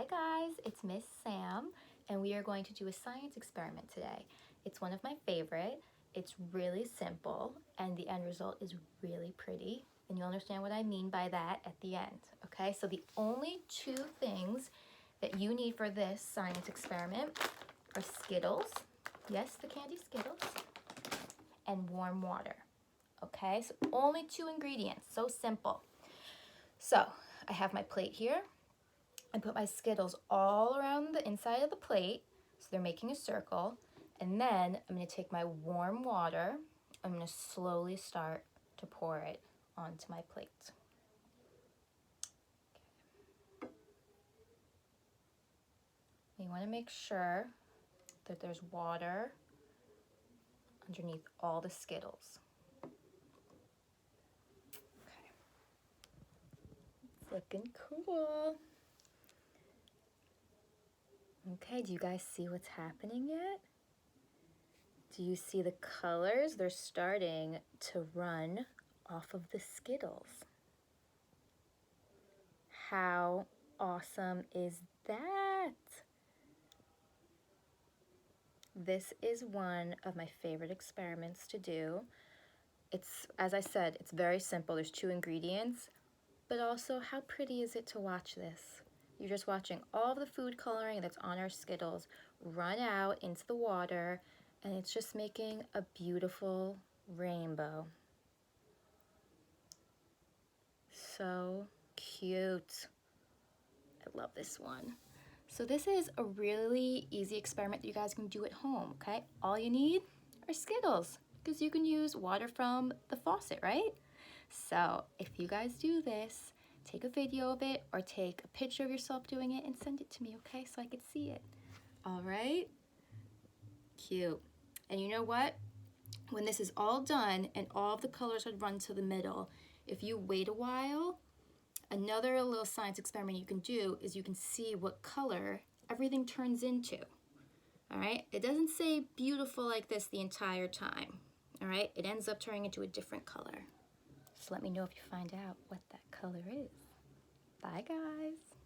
Hi guys, it's Miss Sam, and we are going to do a science experiment today. It's one of my favorite. It's really simple, and the end result is really pretty. And you'll understand what I mean by that at the end, okay? So the only two things that you need for this science experiment are Skittles, yes, the candy Skittles, and warm water, okay? So only two ingredients, so simple. So I have my plate here. I put my Skittles all around the inside of the plate, so they're making a circle. And then I'm going to take my warm water. I'm going to slowly start to pour it onto my plate. Okay. You want to make sure that there's water underneath all the Skittles. Okay. It's looking cool. Okay, do you guys see what's happening yet? Do you see the colors? They're starting to run off of the Skittles. How awesome is that? This is one of my favorite experiments to do. It's, as I said, it's very simple. There's two ingredients, but also how pretty is it to watch this? You're just watching all of the food coloring that's on our Skittles run out into the water, and it's just making a beautiful rainbow. So cute. I love this one. So this is a really easy experiment that you guys can do at home, okay? All you need are Skittles, because you can use water from the faucet, right? So if you guys do this, take a video of it or take a picture of yourself doing it and send it to me, okay? So I can see it. All right? Cute. And you know what? When this is all done and all of the colors had run to the middle, if you wait a while, another little science experiment you can do is you can see what color everything turns into. All right, it doesn't say beautiful like this the entire time. All right, it ends up turning into a different color. So let me know if you find out what that color is. Bye guys.